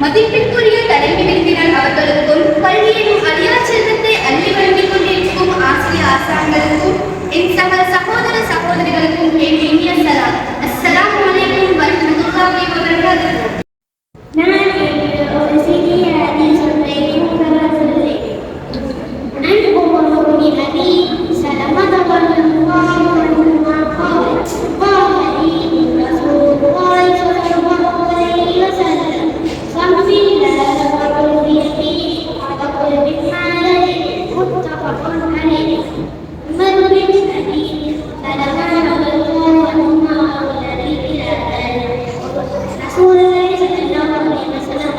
மதிப்பிற்குரிய தலைமை விருந்தினர் அவர்களுக்கும் கல்வியின் அழியா செல்வத்தை அள்ளி வழங்கிக் கொண்டிருக்கும் ஆசிரிய ஆசான்களுக்கும் என் சகல சகோதர சகோதரிகளுக்கும் என் இனிய சலாம். அஸ்ஸலாமு அலைக்கும் வரஹ்மத்துல்லாஹி வபரகாத்துஹு. நான் ஒரு சிறிய ஹதீஸ் ஒன்றை கூறச் சொல்கிறேன். அன்புடைய நபி ஸல்லல்லாஹு அலைஹி வஸல்லம் قال رسول الله صلى الله عليه وسلم صل بالله وقل بيقين وقل بالحلال متفق عليه. من بالحديث سلمان الله عنهما والذي الى رسول الله صلى الله عليه وسلم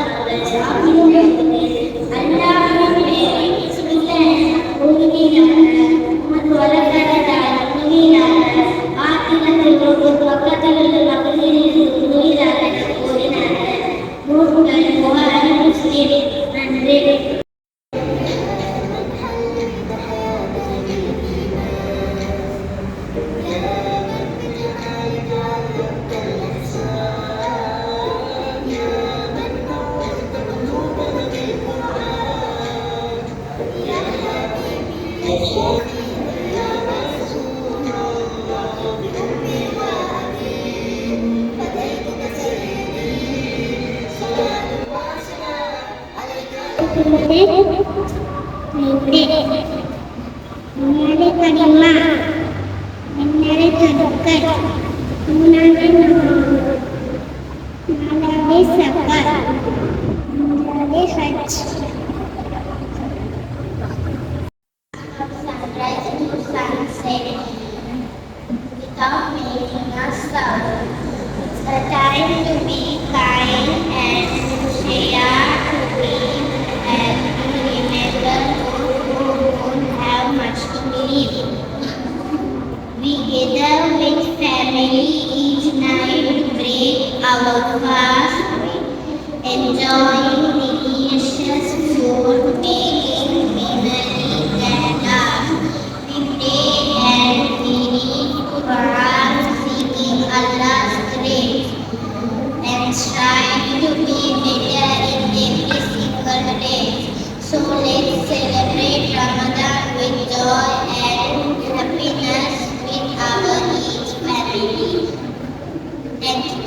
enjoying delicious food, making memory and laugh. We pray and we read Quran, seeking Allah's grace, and strive to be better in every single day. So let's celebrate Ramadan with joy and happiness with our each family. Thank you.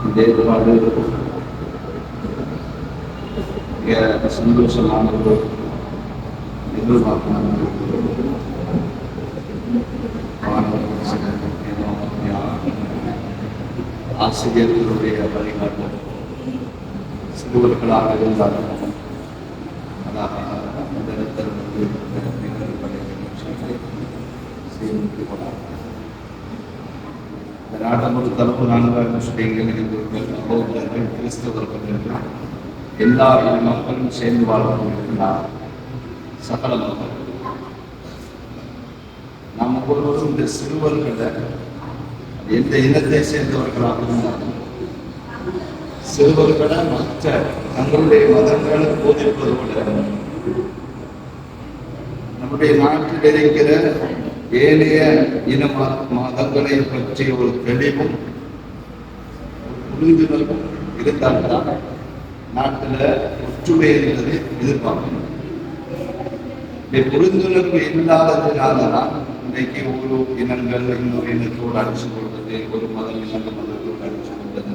இந்த ஏற்பாடு மிக சந்தோஷமான ஒரு எதிர்பார்ப்பு. ஆசிரியர்களுடைய வழிகாட்டல் சிறுவர்களாக இருந்தாலும் அந்த இடத்தில் இந்த நாட்டம் ஒரு தரப்பு நான்காக முஸ்லீம்கள் இந்துக்கள் பௌத்தர்கள் கிறிஸ்தவர்கள் என்று எல்லா மக்களும் சேர்ந்து வாழ்வதற்கிறார் சகல மக்கள். நாம் ஒவ்வொருவரும் இந்த சிறுவர்களை எந்த இனத்தை சேர்ந்தவர்களாக இருந்தாலும் சிறுவர்களை மற்ற தங்களுடைய மதங்களை போதிப்பதோடு நம்முடைய நாட்டில் இருக்கிற ஏனைய இன மதங்களை பற்றிய ஒரு தெளிவும் புரிந்துணர்வும் இருந்தால்தான் நாட்டில் ஒற்றுமை என்பதை எதிர்பார்க்கணும். புரிந்துணர்வு இல்லாததுனாலதான் இன்றைக்கு ஒரு இனங்கள் இன்னொரு இனத்தோடு அடிச்சு கொள்வது, ஒரு மதம் இன்னொரு மதத்தோடு அடிச்சு கொள்வது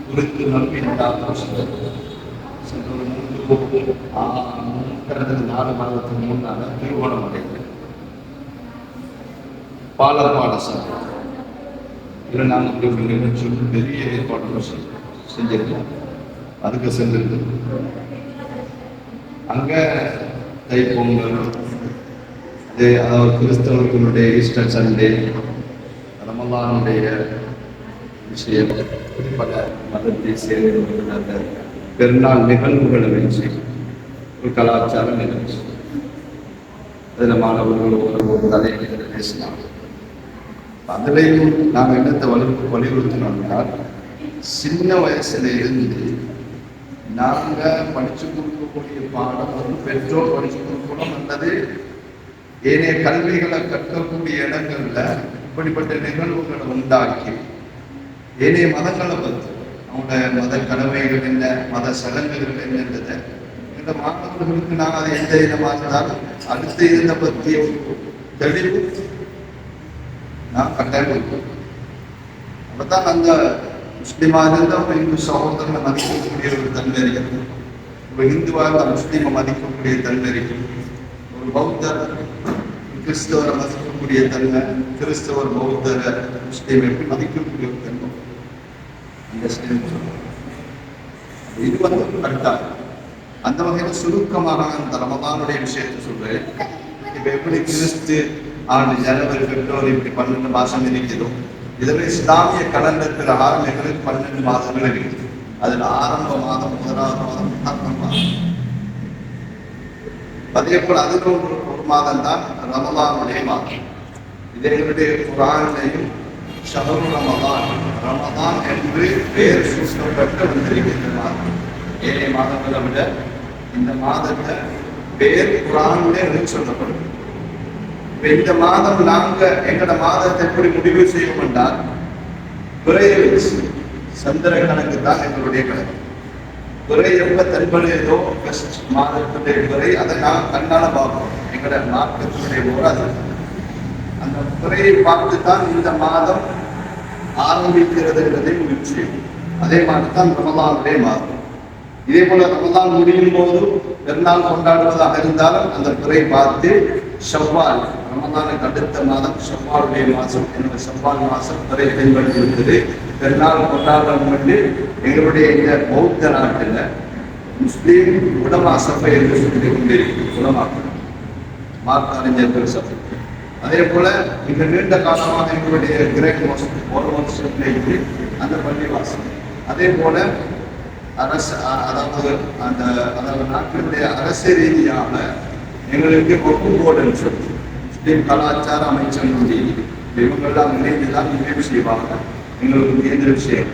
புரிந்துணர்வு இல்லாத சென்ற ஒரு 4 மாதத்துக்கு முன்னால திருவோணமலையில் பாலசாலை இதில் நாங்கள் ஒரு நிகழ்ச்சி பெரிய ஏற்பாடுகள் செஞ்சிருக்கோம். அதுக்கு சென்றிருக்கோம். அங்கே தைப்பொங்கல், அதாவது கிறிஸ்தவர்களுடைய ஈஸ்டர் சண்டே, ரமலானுடைய விஷயம் பல மதத்தை சேர்ந்த அந்த பெருநாள் நிகழ்வுகளை வச்சு ஒரு கலாச்சார நிகழ்ச்சி. அதில் மாணவர்கள் ஒரு தலைகளை பேசலாம். அதுலேயும் நாங்கள் என்னத்தை வலியுறுத்தினோம்னா, சின்ன வயசுல இருந்து நாங்கள் படித்து கொடுக்கக்கூடிய பாடம் ஒரு பெற்றோர் படித்து கொடுக்கணும் அல்லது ஏனைய கல்விகளை கற்கக்கூடிய இடங்கள்ல இப்படிப்பட்ட நிகழ்வுகளை உண்டாக்கி ஏனைய மதங்களை பற்றி அவங்களோட மத கடமைகள் என்ன, மத சடங்குகள் என்னன்றதை இந்த மாணவர்களுக்கு நாங்கள் அதை எந்த விதமாக இருந்தாலும் அடுத்த இதை பற்றிய தெளிவு நான் கட்டாயம் கொடுப்போம். அப்பதான் அந்த முஸ்லீமாக இருந்து அவங்க இந்து சகோதரனை மதிக்கக்கூடிய ஒரு தன்மை இருக்குது. ஒரு இந்துவாக முஸ்லீமை மதிக்கக்கூடிய தன்மை இருக்குது. ஒரு பௌத்தர் கிறிஸ்தவரை மதிக்கக்கூடிய தன்மை, கிறிஸ்தவர் பௌத்தரை முஸ்லீமை எப்படி மதிக்கக்கூடிய ஒரு தன்மை இது ஒரு கட்டாயம். அந்த வகையில சுருக்கமாக அந்த ரமதானுடைய விஷயத்தை சொல்றேன். இப்ப எப்படி கிறிஸ்து ஆண்டு ஜனவரி பிப்ரவரி இப்படி 12 மாசம் இருக்குதோ, இதுல இஸ்லாமிய கலண்டர் பிரகாரம் எங்களுக்கு 12 மாதங்கள் இருக்குது. அதுல ஆரம்ப மாதம், முதலாவது மாதம், 4 மாதம். அதே போல அதுக்கு ஒரு மாதம் தான் ரமதானுடைய மாதம். இது எங்களுடைய குர்ஆனிலேயும் ஷஹ்ரு ரமதான், ரமதான் என்று பெயர் சூட்டப்பட்டு வந்திருக்கின்ற மாதம். ஏழை மாதங்களை விட இந்த மாதத்தை பெயர் குர்ஆனிலே சொல்லப்படும். இந்த மாதம் நாங்க எங்களோட மாதத்தை எப்படி முடிவு செய்வோம் என்றால், பிறைய வச்சு சந்திர கணக்கு தான் எங்களுடைய கணக்கு. பிறை எப்ப தென்படுதோ மாதத்துடைய பிறை அதை நான் கண்ணால பார்ப்போம். எங்களோட மார்க்கத்தினுடைய போராது அந்த பிறையை பார்த்து தான் இந்த மாதம் ஆரம்பிக்கிறது என்பதை முடிவு செய்யும். அதே மாதிரி தான் ரமதானுடைய மாதம். இதே போல ரமதான் முடியும் போது பெருநாள் கொண்டாடுவதாக இருந்தாலும் அந்த பிறை பார்த்து ஷவ்வால், ரமதானுக்கு அடுத்த மாதம் ஷவ்வாலுடைய மாதம், என்னோட ஷவ்வால் மாதம் பிறை தென்படுத்திருக்கிறது. பெருநாள் கொண்டாடுறோம் என்று எங்களுடைய இந்த பௌத்த நாட்டில் முஸ்லீம் உலமா சபை என்று சொல்லி கொண்டிருக்கிறது. உலமாக்கள், மார்க்க அறிஞர்கள் சபை. அதே போல மிக நீண்ட காலமாக எங்களுடைய கிரேக் மோஸ்ட் அந்த பள்ளிவாசல். அதே போல அரசு, அதாவது நாட்டினுடைய அரசு ரீதியாக எங்களுக்கு கொக்கு போர்டுன்னு சொல்லி முஸ்லீம் கலாச்சார அமைச்சர்களுடைய இவங்கெல்லாம் இணைந்துதான் நிறைவு செய்வாங்க. எங்களுக்கு கேந்திர விஷயம்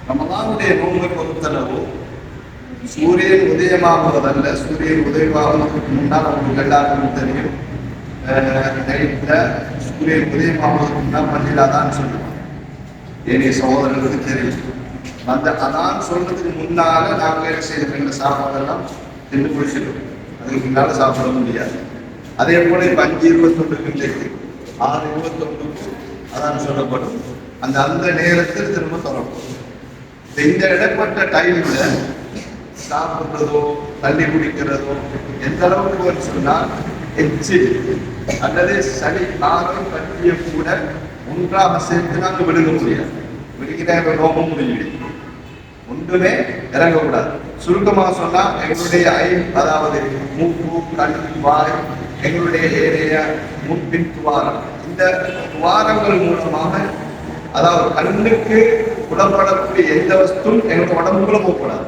ரமதானுடைய நோன்பை பொறுத்தளவு சூரியன் உதயமாகுவதல்ல. சூரியன் உதயமாகுவதற்கு முன்னால் அவங்களுக்கு எல்லாருக்கும் தெரியும், நைட்ல சூரியன் உதயமாகுவதற்கு முன்னால் பள்ளியில் அதான் சொல்லுவாங்க. ஏனைய சகோதரர்களுக்கு தெரியும். அந்த அதான் சொல்றதுக்கு முன்னால நாங்கள் என்ன செய்யணும், எங்களை சாப்பாடெல்லாம் தின்னு குடிச்சிடும். அதுக்கு முன்னால சாப்பிட முடியாது. அதே போல 5:21 6:21 அதான் சொல்லப்படும். அந்த நேரத்தில் திரும்ப தொடரும். இந்த இடப்பட்ட டைம்ல சாப்பிடுறதோ தண்ணி குடிக்கிறதோ எந்த அளவுக்கு சொன்னால் எச்சு அல்லது சளி காரம் கட்டிய கூட ஒன்றாக சேர்த்து நாங்கள் விழுங்க முடியாது. விழுகிற நோக்கம் முடியும், ஒன்றுமே இறங்கக்கூடாது. சுருக்கமாக சொன்னா எங்களுடைய அதாவது மூக்கு, கண், வாய், எங்களுடைய ஏனைய முன்பின் துவாரம், இந்த துவாரங்கள் மூலமாக அதாவது கண்ணுக்கு புலப்படக்கூடிய எந்த வஸ்தும் எங்களுடைய உடம்புக்குள்ள போகக்கூடாது.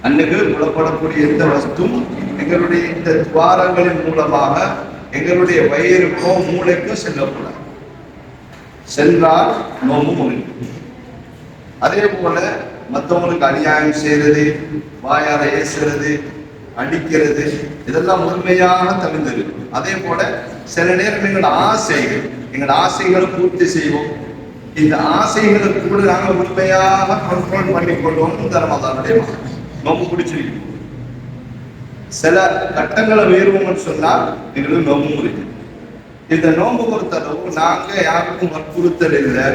கண்ணுக்கு புலப்படக்கூடிய எந்த வஸ்தும் எங்களுடைய இந்த துவாரங்களின் மூலமாக எங்களுடைய வயிறுக்கோ மூளைக்கோ செல்லக்கூடாது. சென்றால் நோம்பு முறியும். அதே போல மற்றவங்களுக்கு அநியாயம் செய்யறது, வாயால ஏசுறது, அடிக்கிறது, இதெல்லாம் முழுமையாக தவிர்த்திருக்கு. அதே போல சில நேரம் எங்களோட ஆசைகளை பூர்த்தி செய்வோம். இந்த ஆசைகளை கூட நாங்கள் முழுமையாக கண்ட்ரோல் பண்ணிக்கொள்வோம். இந்த ரமதானுடைய நோம்பு பிடிச்சிருக்கோம். சில கட்டங்களை மீறுவோம்னு சொன்னால் எங்களுக்கு நோம்பு முடியும். இந்த நோம்பு பொறுத்தளவு நாங்க யாருக்கும் வற்புறுத்தல் இல்லை.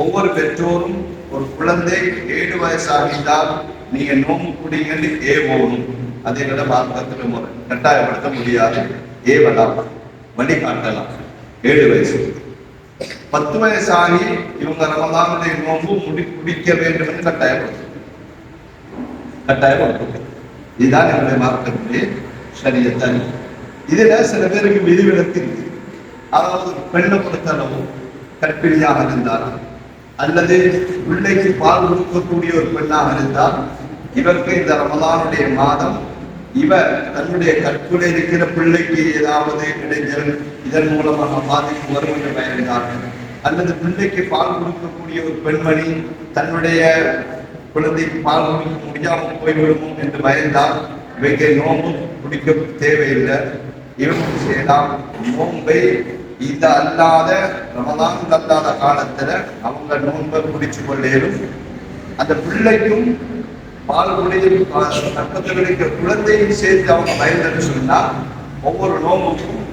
ஒவ்வொரு பெற்றோரும் ஒரு குழந்தை 7 வயசாகிட்டால் நீங்க நோம்பு குடிங்கன்னு ஏவோணும். அதை விட மார்க்கத்தில் முறை கட்டாயப்படுத்த முடியாது. ஏவலாம், வழிகாட்டலாம். 7 வயசு 10 வயசாகி இவங்க ரமதானுடைய நோம்பு குடிக்க வேண்டும் என்று கட்டாயப்படுத்தும். இதுதான் என்னுடைய மார்க்கத்திலே ஷரியத். இதுல சில பேருக்கு விதிவிலக்கு இருக்கு. அதாவது பெண்ணை பொறுத்தளவு கற்பிணியாக இருந்தால் அல்லது பிள்ளைக்கு பால் கொடுக்கக்கூடிய ஒரு பெண்ணாக இருந்தால் இவருக்கு இந்த ரமலானுடைய மாதம் இவர் தன்னுடைய கற்புல இருக்கிற பிள்ளைக்கு ஏதாவது இடைஞ்சல் இதன் மூலமாக பாதிப்பு வரும் என்று பயந்தார்கள். அல்லது பிள்ளைக்கு பால் கொடுக்கக்கூடிய ஒரு பெண்மணி தன்னுடைய குழந்தைக்கு பால் கொடுக்க முடியாமல் போய்விடுமோ என்று பயந்தால் இவைக்கு நோன்பு குடிக்க தேவையில்லை. இவங்க செய்யலாம் நோன்பை இந்த அல்லாத ரமலான் அல்லாத காலத்துல அவங்க நோன்பை குடிச்சு கொள்ளேரும். அந்த பிள்ளைக்கும் பால் குடியும் பக்கத்தில் இருக்கிற குழந்தையும் சேர்த்து அவங்க பயந்து சொன்னா ஒவ்வொரு நோம்புக்கும்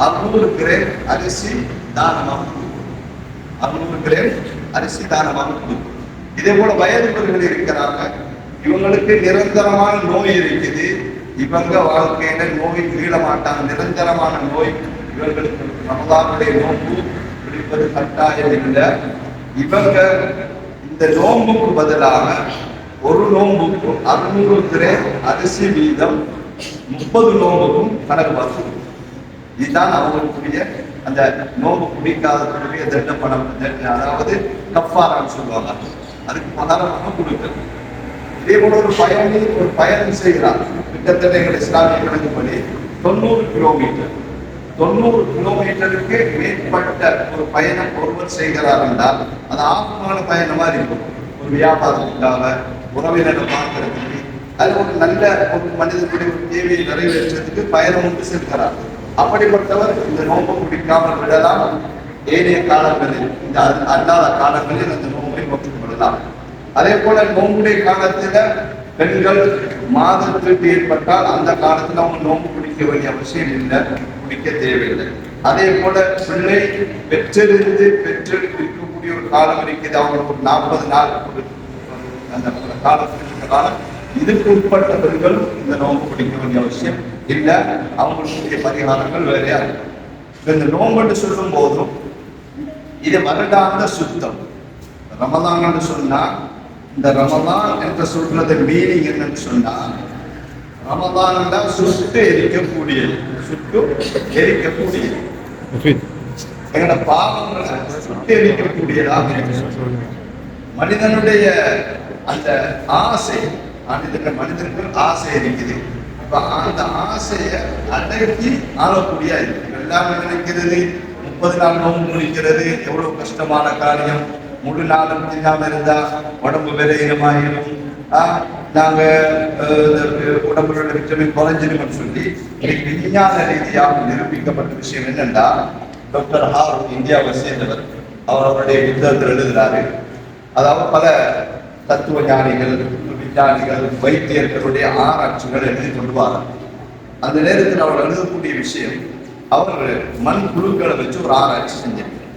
600 கிராம் அரிசி தானமாக கொடுக்கும். 600 கிராம் அரிசி தானமாக கொடுக்கும். இதே போல வயதுபவர்கள் இருக்கிறாங்க, இவங்களுக்கு நிரந்தரமான நோய் இருக்குது, இவங்க வாழ்க்கையில நோய் மீள மாட்டாங்க. நிரந்தரமான நோய் இவர்களுக்கு ரமலானுடைய நோன்பு பிடிப்பது கட்டாயம் இல்லை. இவங்க இந்த நோன்புக்கு பதிலாக ஒரு நோன்புக்கும் 600 கிராம் அரிசி வீதம் 30 நோன்புக்கும் கணக்கு பார்த்து இதுதான் அவங்களுக்குரிய அந்த நோன்பு குடிக்காதவர்களுடைய தண்ட பணம், அதாவது கஃபாரான்னு சொல்லுவாங்க, அதுக்கு பதாரமாக கொடுக்கிறது. இதே போல ஒரு பயணம் செய்கிறார். கிட்டத்தட்ட எங்கள் இஸ்லாமிய கணக்குப்படி 90 கிலோமீட்டர் 90 கிலோமீட்டருக்கு மேற்பட்ட ஒரு பயணம் ஒருவர் செய்கிறார் என்றால் அது ஆபமான பயணமா இருக்கும். ஒரு வியாபாரத்துக்காக, உறவினரை பார்க்கறதுக்கு, அது ஒரு நல்ல ஒரு மனிதனுடைய ஒரு தேவையை நிறைவேற்றுறதுக்கு பயணம் ஒன்று செல்கிறார். அப்படிப்பட்டவர் இந்த நோன்பை குடிக்காமல் விடலாம். ஏனைய காலங்களில், இந்த அல்லாத காலங்களில் அந்த நோன்பை நோக்கிக் கொள்ளலாம். அதே போல நோன்புடைய காலத்துல பெண்கள் மாதத்திற்கு ஏற்பட்டால் அந்த காலத்துல அவங்க நோன்பு குடிக்க வேண்டிய அவசியம் இல்லை, குடிக்க தேவையில்லை. அதே போல பிள்ளை பெற்றிருந்து இருக்கக்கூடிய ஒரு காலம் இருக்குது, அவங்களுக்கு ஒரு 40 நாள் அந்த காலம், இதுக்கு உட்பட்ட பெண்களும் இந்த நோன்பு குடிக்க வேண்டிய அவசியம் இல்லை. அவங்களுடைய பரிகாரங்கள் வேறையா இருக்கு. இந்த நோன்பு சொல்லும் போதும் இது வருடாந்த சுத்தம். ரமலான் சொன்னா இந்த ரமலான் என்று சொல்றது மீனிங் என்னன்னு சொன்னா ரமலான் சுட்டு எரிக்கக்கூடியது, சுட்டு எரிக்கக்கூடியது, எங்களோட பாவங்களை சுட்டு எரிக்கக்கூடியதாக மனிதனுடைய அந்த ஆசை, மனிதனுக்கு ஆசை இருக்குது. அந்த ஆசையை அடக்கி ஆளக்கூடிய எல்லாமே நினைக்கிறது 30 நாள் நோன்பு முடிக்கிறது எவ்வளவு கஷ்டமான காரியம். முழு நாளும் தின்னாம இருந்தா உடம்பு விரையினமாயிரும், நாங்க உடம்புல விட்டமின் குறைஞ்சிரும்னு சொல்லி விஞ்ஞான ரீதியாக நிரூபிக்கப்பட்ட விஷயம் என்னன்னா, டாக்டர் ஹாரூன் இந்தியாவை சேர்ந்தவர், அவருடைய புத்தகத்தில் எழுதுகிறாரு. அதாவது பல தத்துவ ஞானிகள், விஞ்ஞானிகள், வைத்தியர்களுடைய ஆராய்ச்சிகள் எழுதி கொள்வார்கள். அந்த நேரத்தில் அவர் எழுதக்கூடிய விஷயம், அவர் மண் புழுக்களை வச்சு ஒரு ஆராய்ச்சி செஞ்சிருக்கார்.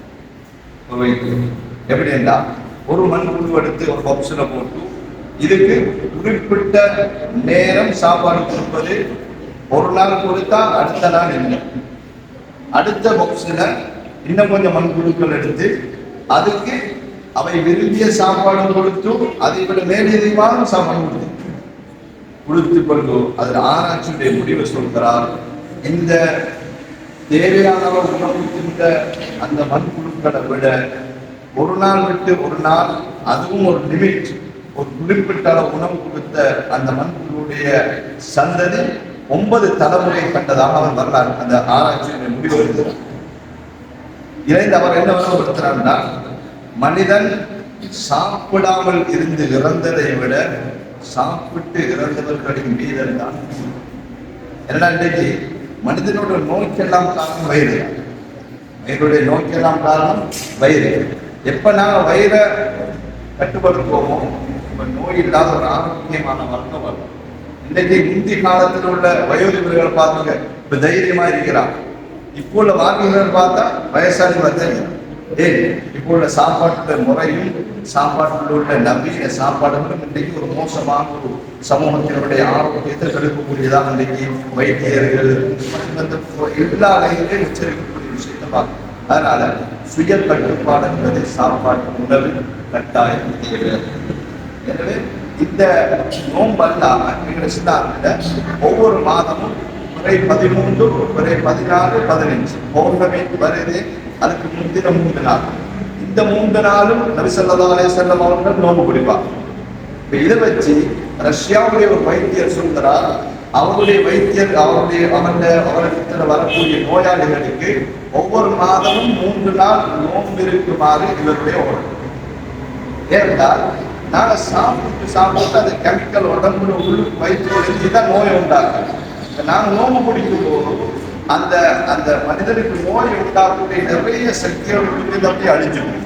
எப்படி என்றால், ஒரு மண் புழு எடுத்து ஒரு பாக்ஸ்ல போட்டு இதுக்கு குறிப்பிட்ட நேரம் சாப்பாடு கொடுப்பது, ஒரு நாள் கொடுத்தா அடுத்த நாள் இல்லை, அடுத்த பாக்ஸ்ல இன்னும் கொஞ்சம் மண் புழுக்கள் எடுத்து அதுக்கு அவை விரும்பிய சாப்பாடு கொடுத்து அதை விட மேலதிகமான சாப்பாடு கொடுத்து கொண்டு அதில் ஆராய்ச்சியுடைய முடிவை சொல்கிறார். இந்த தேவையான உணவு அந்த மண்புழுக்களை விட ஒரு நாள் விட்டு ஒரு நாள், அதுவும் ஒரு லிமிட், ஒரு குறிப்பிட்ட உணவு கொடுத்த அந்த மண்புழுடைய சந்ததி 9 தலைமுறை கண்டதாக அவர் வரலாறு அந்த ஆராய்ச்சியுடைய முடிவு எழுதுகிறார். இணைந்து அவர் என்ன விளம்பரப்படுத்துறாருன்னா, மனிதன் சாப்பிடாமல் இருந்து இறந்ததை விட சாப்பிட்டு இறந்தவர்களின் வீதம் தான். ஏன்னா இன்றைக்கு மனிதனோட நோய்க்கெல்லாம் காரணம் வயிறு, வயிறுடைய நோய்க்கெல்லாம் காரணம் வயிறு. எப்ப நாங்க வயிறை கட்டுப்படுத்துவோமோ இப்ப நோய் இல்லாத ஒரு ஆரோக்கியமான வர்க்கம் வரும். இன்றைக்கு முந்தி காலத்தில் உள்ள வயோதிபர்கள் பார்த்துங்க, இப்ப தைரியமா இருக்கிறான். இப்போ உள்ள வாக்கியர்கள் பார்த்தா வயசாளிகள் தெரியும். ஏன் இப்போ உள்ள சாப்பாட்டு முறையும் சாப்பாட்டில் உள்ள நவீன சாப்பாடுகளும் இன்றைக்கு ஒரு மோசமான ஒரு சமூகத்தினுடைய ஆரோக்கியத்தை தடுக்கக்கூடியதாக இன்றைக்கு வைத்தியர்கள் எல்லா நிலையிலும் எச்சரிக்கக்கூடிய விஷயத்தை பார்க்கணும். அதனால சுய கட்டுப்பாடு என்பது சாப்பாட்டு உணவு கட்டாயம் தேவை. எனவே இந்த நோம்பல்லாம எங்களை சித்தாந்தில ஒவ்வொரு மாதமும் பிறை 13, பிறை 14, 15 பௌர்ணமி வருது, அதுக்கு முந்தின 3 நாள். இந்த 3 நாளும் நபி ஸல்லல்லாஹு அலைஹி வஸல்லம் அவர்கள் நோன்பு பிடிப்பாங்க. இப்ப இதை வச்சு ரஷ்யாவுடைய ஒரு வைத்தியர் சொல்கிறார், அவருடைய வைத்தியர் அவரிடத்தில் வரக்கூடிய நோயாளிகளுக்கு ஒவ்வொரு மாதமும் 3 நாள் நோன்பு இருக்குமாறு இவருடைய ஓடு. ஏனென்றால் நாங்க சாப்பிட்டு அந்த கெமிக்கல் உடம்புல உள்ளுக்கு வயிற்று தான் நோய் உண்டாகும். நாங்க நோம்பு பிடிக்கும் போது அந்த அந்த மனிதனுக்கு நோய் உண்டாகக்கூடிய நிறைய சக்திகள் உள்ளது அப்படியே அழிஞ்சிடும்.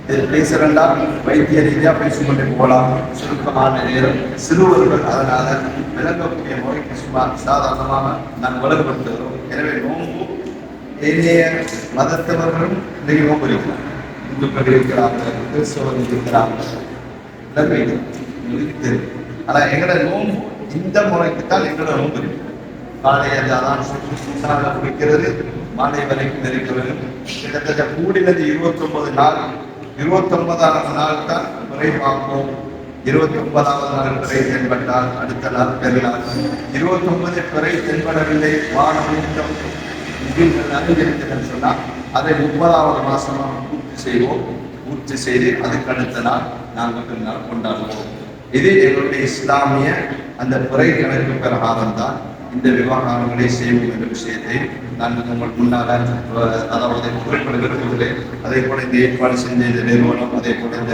இது பேசுறா வைத்திய ரீதியா பேசிக்கொண்டே போகலாம். சுருக்கமான நேரம் சிறுவர்கள் அதனால விளங்கக்கூடிய நோய்க்கு சுமார் சாதாரணமாக நாங்கள் வலுப்படுத்துகிறோம். எனவே நோம்பு ஏனைய மதத்தவர்களும் இன்னைக்கு நோம்பு இருக்கிறாங்க. இந்துக்கள் இருக்கிறாங்க, கிறிஸ்தவர்கள் இருக்கிறாங்க, தெரியும். ஆனா எங்களோட நோம்பு இந்த முறைக்குத்தான் எங்களோட நோம்பு இருக்கு. காலையாக குடிக்கிறது, மாலை வரைக்கும் இருக்கிறது. கிட்டத்தட்ட கூடினது 29 நாள். 29வது நாள் தான் முறை பார்ப்போம். 29வது நாள் பிறை தென்பட்டால் அடுத்த நாள் பெருநாள். 29 பிறை தென்படவில்லை, வானமூட்டம் அறிந்திருக்கிறேன்னு சொன்னால் அதை 30வது மாசமாக பூர்த்தி செய்வோம். பூர்த்தி செய்து அதுக்கு அடுத்த நாள் நாங்கள் பெருநாள் கொண்டாடுவோம். இது எங்களுடைய இஸ்லாமிய அந்த பிறை கணக்கு பிரகாரம் தான் இந்த விவகாரங்களை செய்வோம் என்ற விஷயத்தை நான் உங்களுக்கு முன்னால அதாவது குறிப்பிட விரும்புகிறேன். அதே போல இந்த ஏற்பாடு செஞ்ச இந்த நிறுவனம், அதே போல இந்த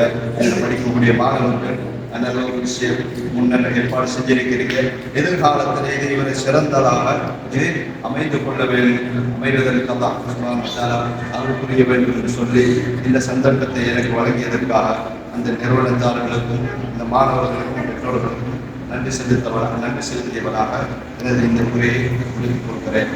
படிக்கக்கூடிய மாணவர்கள் நல்ல ஒரு விஷயம் முன்னர் ஏற்பாடு செஞ்சிருக்கிறீர்கள். எதிர்காலத்தில் இது இவரை சிறந்ததாக இது அமைந்து கொள்ள வேண்டும், அமைவதற்கு அருள் புரிய வேண்டும் என்று சொல்லி இந்த சந்தர்ப்பத்தை எனக்கு வழங்கியதற்காக அந்த நிறுவனத்தாளர்களுக்கும் இந்த மாணவர்களுக்கும் பெற்றோர்களுக்கும் நன்றி செலுத்தியவராக எனது இந்த உரையை முடித்துக் கொடுக்கிறேன்.